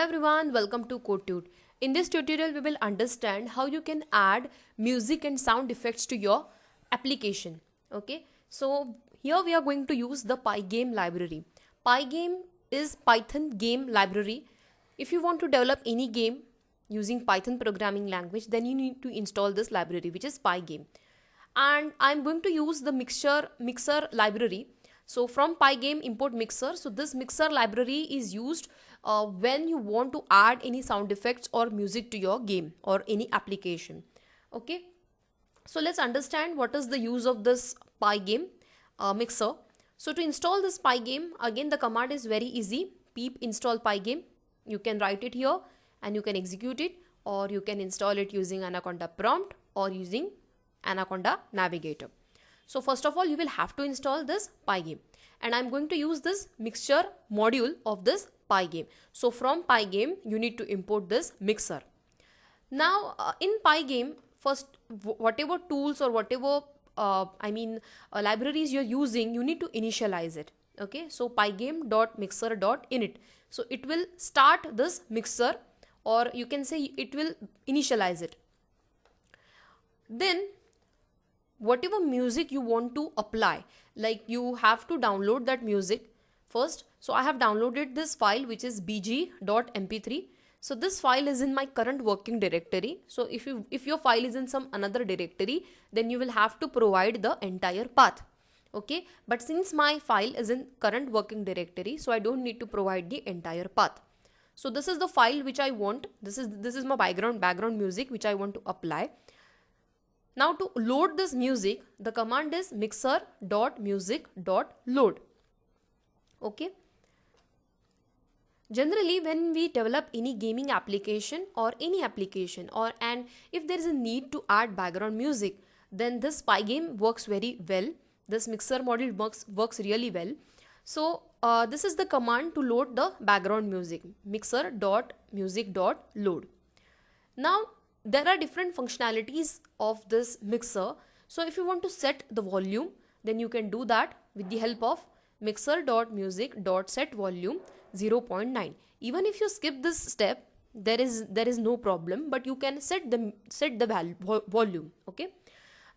Hello everyone, welcome to CodeTude. In this tutorial, we will understand how you can add music and sound effects to your application. Okay, so here we are going to use the pygame library. Pygame is Python game library. If you want to develop any game using Python programming language, then you need to install this library, which is pygame. And I'm going to use the mixer library. So from pygame import mixer. So this mixer library is used when you want to add any sound effects or music to your game or any application. Okay, so let's understand what is the use of this pygame mixer. So to install this pygame, again the command is very easy. Pip install pygame. You can write it here and you can execute it, or you can install it using Anaconda prompt or using Anaconda navigator. So first of all, you will have to install this pygame, and I'm going to use this mixture module of this pygame. So from pygame, you need to import this mixer. Now in pygame, first whatever tools or whatever libraries you're using, you need to initialize it. Okay, so pygame.mixer.init. So it will start this mixer, or you can say it will initialize it. Then whatever music you want to apply, like you have to download that music first. So I have downloaded this file, which is bg.mp3. so this file is in my current working directory. So if your file is in some another directory, then you will have to provide the entire path. Okay, but since my file is in current working directory, so I don't need to provide the entire path. So this is the file which I want. This is my background music which I want to apply. Now to load this music, the command is mixer.music.load. Okay. Generally, when we develop any gaming application or any application, and if there is a need to add background music, then this pygame works very well. This mixer module works really well. So this is the command to load the background music, mixer.music.load. Now there are different functionalities of this mixer. So if you want to set the volume, then you can do that with the help of mixer.music.setVolume 0.9. Even if you skip this step, there is no problem, but you can set the volume. Okay.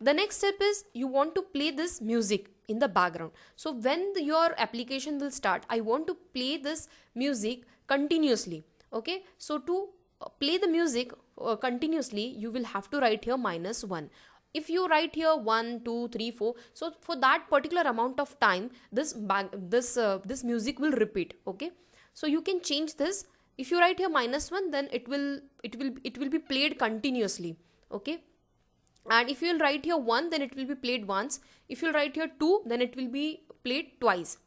The next step is you want to play this music in the background. So when your application will start, I want to play this music continuously. Okay. So to play the music continuously, you will have to write here -1. If you write here 1, 2, 3, 4, so for that particular amount of time, this music will repeat. Okay, so you can change this. If you write here -1, then it will be played continuously. Okay, and if you will write here 1, then it will be played once. If you will write here 2, then it will be played twice.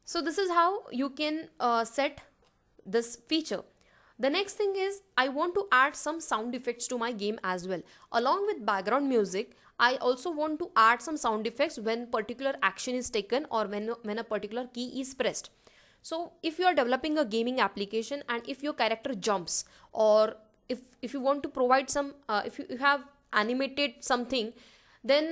So this is how you can set this feature. The next thing is I want to add some sound effects to my game as well. Along with background music, I also want to add some sound effects when particular action is taken or when a particular key is pressed. So if you are developing a gaming application and if your character jumps, or if you want to provide some, if you have animated something, then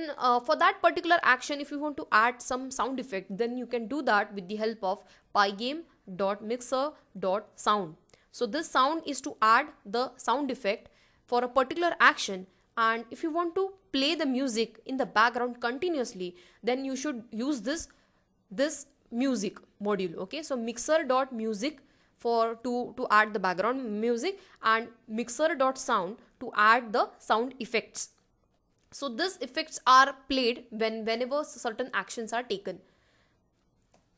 for that particular action, if you want to add some sound effect, then you can do that with the help of pygame.mixer.sound. So this sound is to add the sound effect for a particular action, and if you want to play the music in the background continuously, then you should use this music module. Okay, so mixer.music to add the background music, and mixer.sound to add the sound effects. So these effects are played whenever certain actions are taken.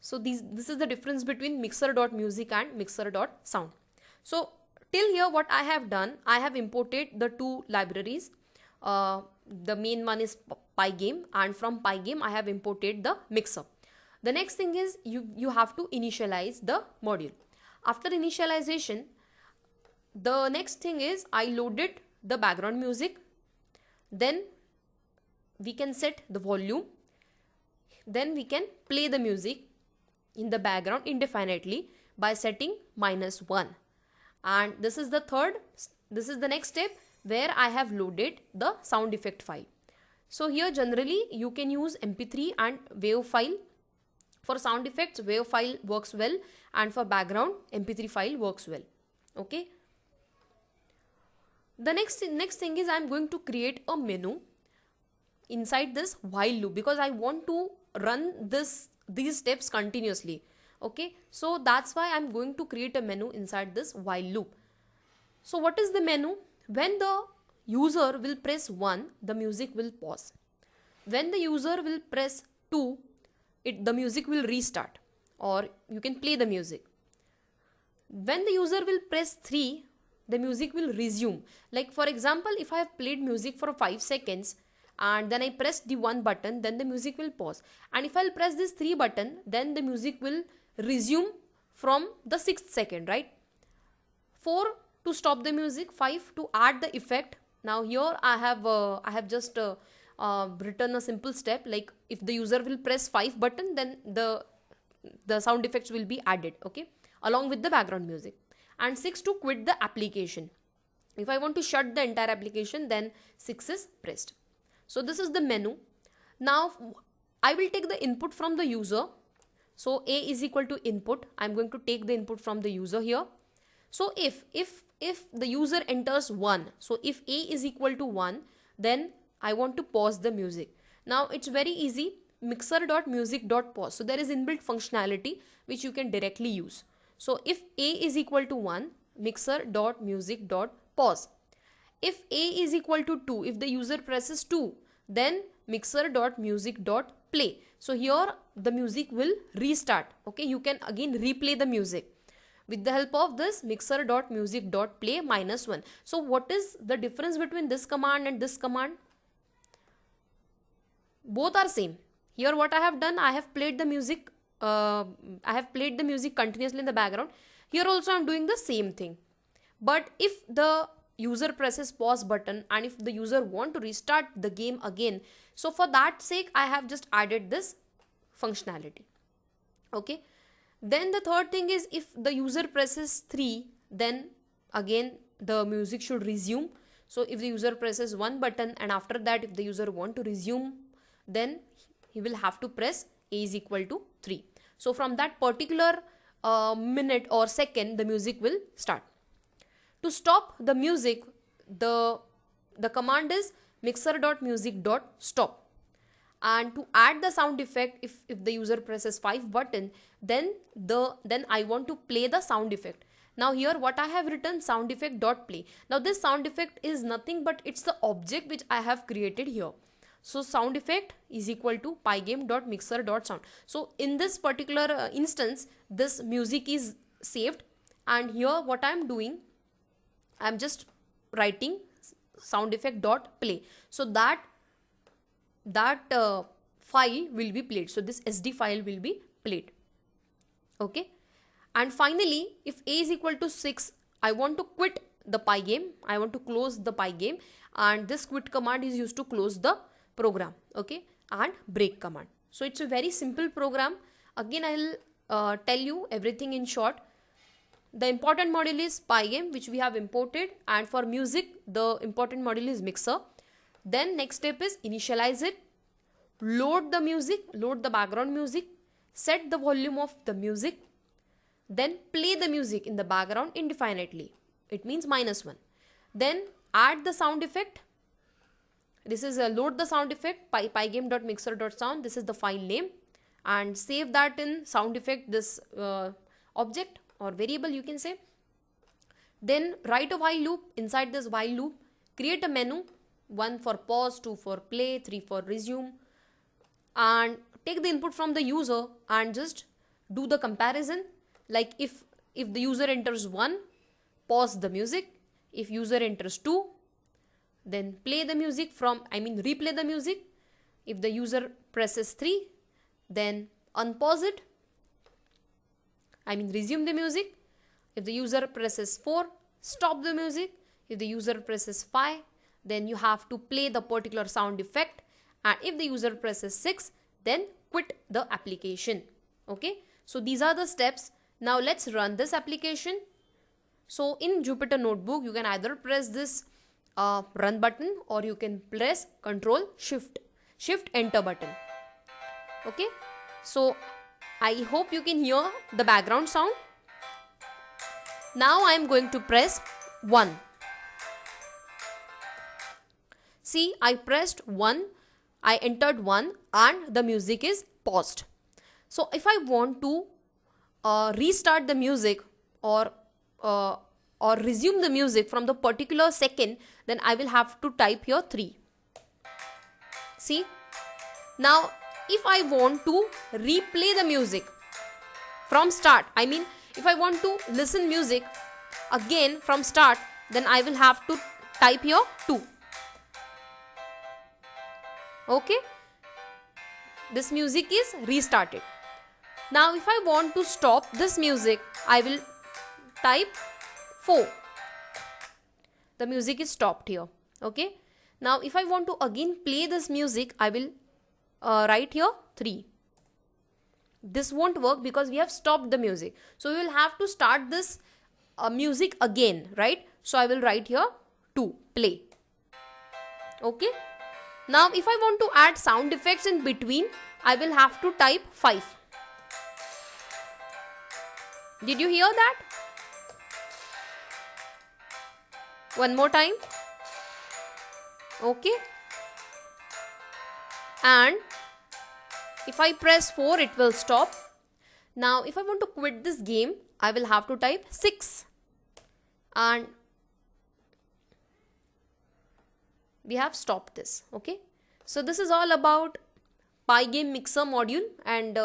So this is the difference between mixer.music and mixer.sound. So till here what I have done, I have imported the two libraries. The main one is pygame, and from pygame I have imported the mixer. The next thing is you have to initialize the module. After initialization, the next thing is I loaded the background music. Then we can set the volume. Then we can play the music in the background indefinitely by setting -1. And this is the next step where I have loaded the sound effect file. So here generally you can use MP3 and WAV file. For sound effects, WAV file works well, and for background, MP3 file works well. Okay. The next thing is I'm going to create a menu inside this while loop, because I want to run these steps continuously. Okay, so that's why I'm going to create a menu inside this while loop. So what is the menu? When the user will press 1, the music will pause. When the user will press 2, the music will restart, or you can play the music. When the user will press 3, the music will resume. Like for example, if I have played music for 5 seconds and then I press the 1 button, then the music will pause. And if I'll press this 3 button, then the music will resume from the 6th second, right? 4 to stop the music, 5 to add the effect. Now here I have just written a simple step, like if the user will press 5 button, then the sound effects will be added, okay, along with the background music. And 6 to quit the application. If I want to shut the entire application, then 6 is pressed. So this is the menu. Now I will take the input from the user. So A is equal to input. I'm going to take the input from the user here. So if the user enters 1, so if A is equal to 1, then I want to pause the music. Now it's very easy, mixer.music.pause. So there is inbuilt functionality which you can directly use. So if A is equal to 1, mixer.music.pause. If A is equal to 2, if the user presses 2, then mixer.music.play. So here the music will restart. Okay, you can again replay the music with the help of this mixer.music.play -1. So what is the difference between this command and this command? Both are same. Here what I have done, I have played the music continuously in the background. Here also I am doing the same thing. But if the user presses pause button and if the user want to restart the game again, so for that sake I have just added this functionality. Okay. Then the third thing is, if the user presses 3, then again the music should resume. So if the user presses 1 button and after that if the user want to resume, then he will have to press A is equal to 3. So from that particular minute or second, the music will start. To stop the music, the command is mixer.music.stop. And to add the sound effect, if the user presses 5 button, then I want to play the sound effect. Now here what I have written, sound effect dot play. Now this sound effect is nothing but it's the object which I have created here. So sound effect is equal to pygame.mixer.sound. So in this particular instance, this music is saved, and here what I am doing, I am just writing sound effect dot play. So that file will be played. So this SD file will be played. Okay. And finally, if A is equal to 6, I want to quit the pygame. I want to close the pygame, and this quit command is used to close the program. Okay. And break command. So it's a very simple program. Again, I'll tell you everything in short. The important module is pygame, which we have imported, and for music the important module is mixer. Then next step is initialize it, load the music, load the background music, set the volume of the music, then play the music in the background indefinitely. It means -1. Then add the sound effect. This is a load the sound effect, pygame.mixer.sound. This is the file name, and save that in sound effect, this object or variable you can say. Then write a while loop. Inside this while loop, create a menu, 1 for pause, 2 for play, 3 for resume, and take the input from the user and just do the comparison. Like if the user enters 1, pause the music. If user enters 2, then play the music replay the music. If the user presses 3, then unpause it. Resume the music. If the user presses 4, stop the music. If the user presses 5, then you have to play the particular sound effect. And if the user presses 6, then quit the application. Okay. So these are the steps. Now let's run this application. So in Jupyter Notebook, you can either press this run button, or you can press Control Shift Enter button. Okay. So I hope you can hear the background sound. Now I am going to press 1. See, I pressed 1, I entered 1 and the music is paused. So if I want to restart the music or resume the music from the particular second, then I will have to type here 3. See, now if I want to replay the music from start, I mean if I want to listen music again from start, then I will have to type here 2. Okay, this music is restarted. Now if I want to stop this music, I will type 4. The music is stopped here. Okay, now if I want to again play this music, I will write here 3. This won't work because we have stopped the music. So we will have to start this music again, right? So I will write here 2, play. Okay. Now if I want to add sound effects in between, I will have to type 5. Did you hear that? One more time. Okay. And if I press 4, it will stop. Now if I want to quit this game, I will have to type 6. And we have stopped this. Okay. So this is all about pygame mixer module, and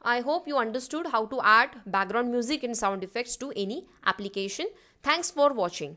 I hope you understood how to add background music and sound effects to any application. Thanks for watching.